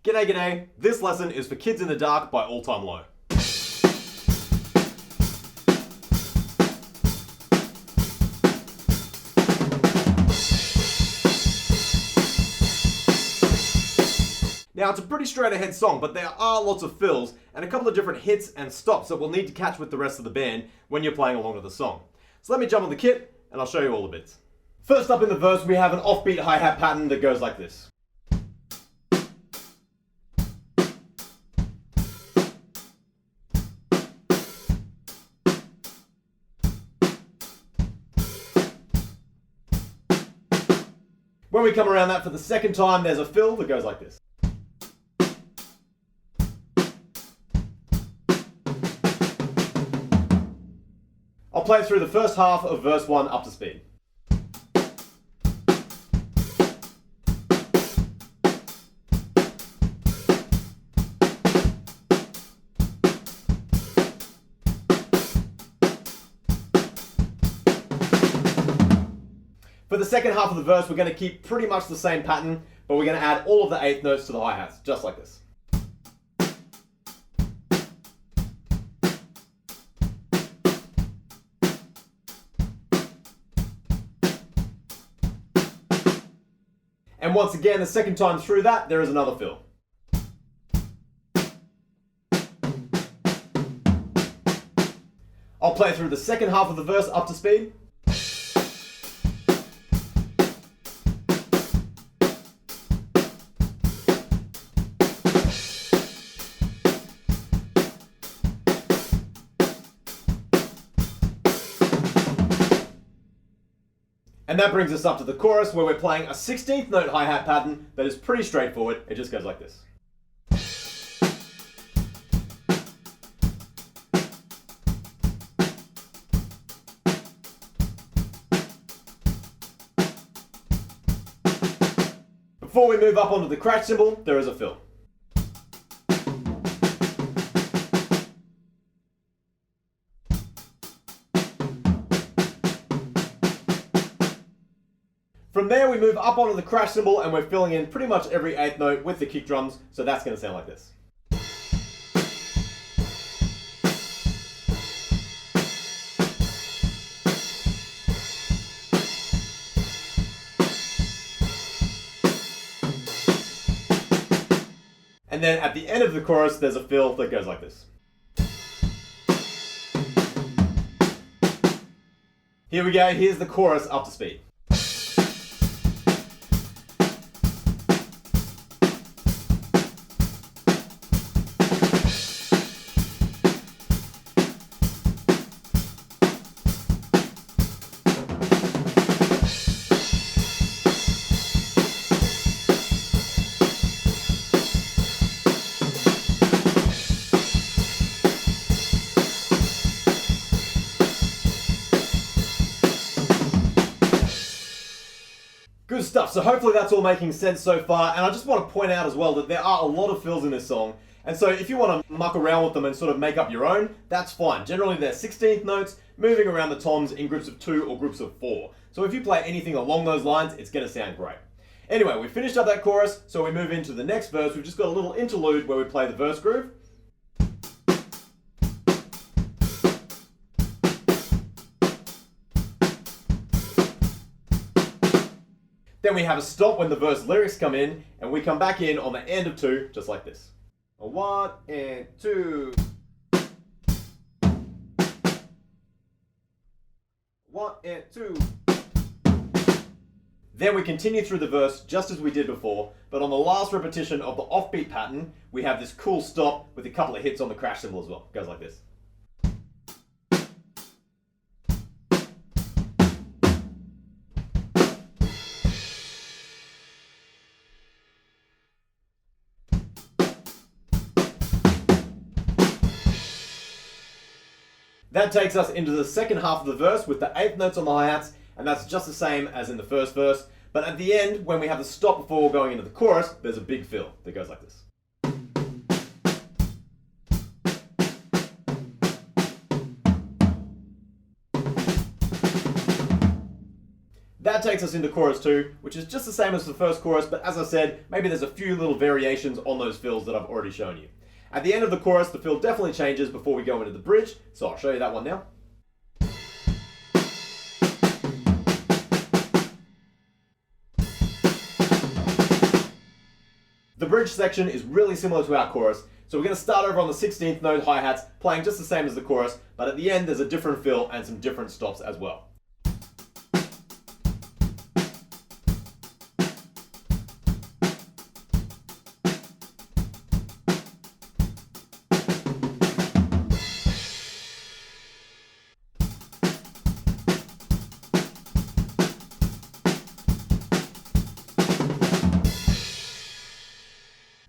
G'day, g'day. This lesson is for Kids in the Dark by All Time Low. Now, it's a pretty straight ahead song, but there are lots of fills and a couple of different hits and stops that we'll need to catch with the rest of the band when you're playing along to the song. So let me jump on the kit and I'll show you all the bits. First up in the verse, we have an offbeat hi-hat pattern that goes like this. When we come around that for the second time, there's a fill that goes like this. I'll play through the first half of verse 1 up to speed. For the second half of the verse, we're going to keep pretty much the same pattern, but we're going to add all of the eighth notes to the hi-hats, just like this. And once again, the second time through that, there is another fill. I'll play through the second half of the verse up to speed. And that brings us up to the chorus where we're playing a 16th note hi-hat pattern that is pretty straightforward. It just goes like this. Before we move up onto the crash cymbal, there is a fill. From there, we move up onto the crash cymbal and we're filling in pretty much every eighth note with the kick drums, so that's going to sound like this. And then at the end of the chorus, there's a fill that goes like this. Here we go, here's the chorus up to speed. Good stuff, so hopefully that's all making sense so far, and I just want to point out as well that there are a lot of fills in this song, and so if you want to muck around with them and sort of make up your own, that's fine. Generally they're 16th notes, moving around the toms in groups of 2 or groups of 4. So if you play anything along those lines, it's going to sound great. Anyway, we finished up that chorus, so we move into the next verse. We've just got a little interlude where we play the verse groove. Then we have a stop when the verse lyrics come in, and we come back in on the end of 2, just like this. 1 and 2. 1 and 2. Then we continue through the verse just as we did before, but on the last repetition of the offbeat pattern, we have this cool stop with a couple of hits on the crash cymbal as well. It goes like this. That takes us into the second half of the verse with the eighth notes on the hi-hats, and that's just the same as in the first verse. But at the end, when we have the stop before going into the chorus, there's a big fill that goes like this. That takes us into chorus 2, which is just the same as the first chorus, but as I said, maybe there's a few little variations on those fills that I've already shown you. At the end of the chorus, the fill definitely changes before we go into the bridge, so I'll show you that one now. The bridge section is really similar to our chorus, so we're going to start over on the 16th note hi-hats, playing just the same as the chorus, but at the end there's a different fill and some different stops as well.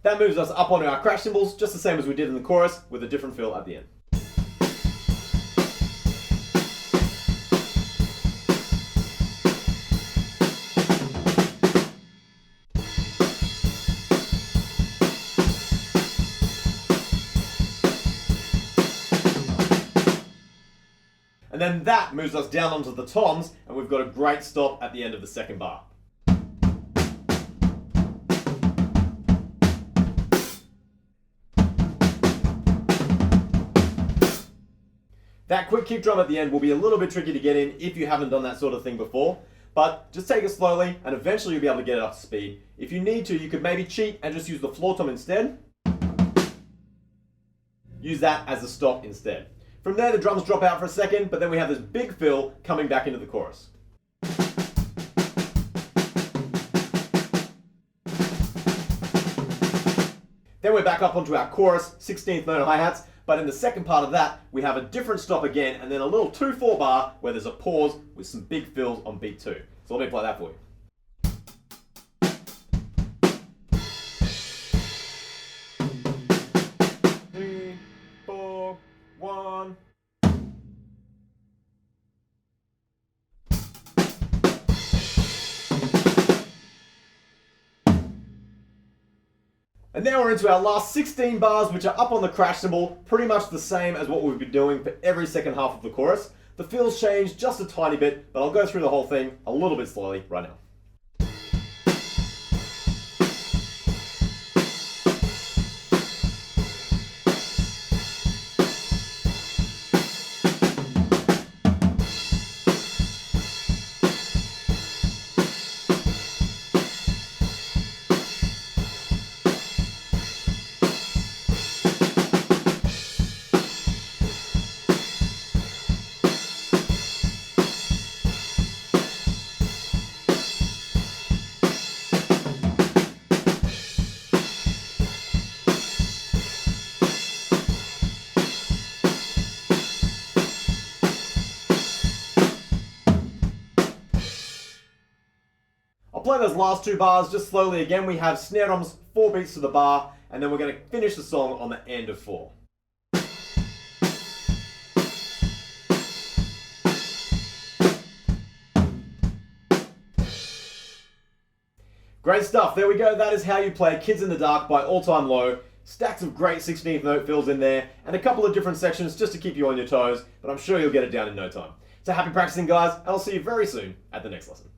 That moves us up onto our crash cymbals, just the same as we did in the chorus, with a different fill at the end. And then that moves us down onto the toms, and we've got a great stop at the end of the second bar. That quick kick drum at the end will be a little bit tricky to get in if you haven't done that sort of thing before, but just take it slowly and eventually you'll be able to get it up to speed. If you need to, you could maybe cheat and just use the floor tom instead. Use that as a stop instead. From there the drums drop out for a second, but then we have this big fill coming back into the chorus. Then we're back up onto our chorus, 16th note hi-hats, but in the second part of that, we have a different stop again, and then a little 2/4 bar where there's a pause with some big fills on beat 2. So let me play that for you. Three, four, one. And now we're into our last 16 bars, which are up on the crash cymbal, pretty much the same as what we've been doing for every second half of the chorus. The fills change just a tiny bit, but I'll go through the whole thing a little bit slowly right now. Play those last 2 bars just slowly again. We have snare drums, 4 beats to the bar, and then we're going to finish the song on the end of 4. Great stuff. There we go. That is how you play Kids in the Dark by All Time Low. Stacks of great 16th note fills in there, and a couple of different sections just to keep you on your toes, but I'm sure you'll get it down in no time. So happy practicing, guys, and I'll see you very soon at the next lesson.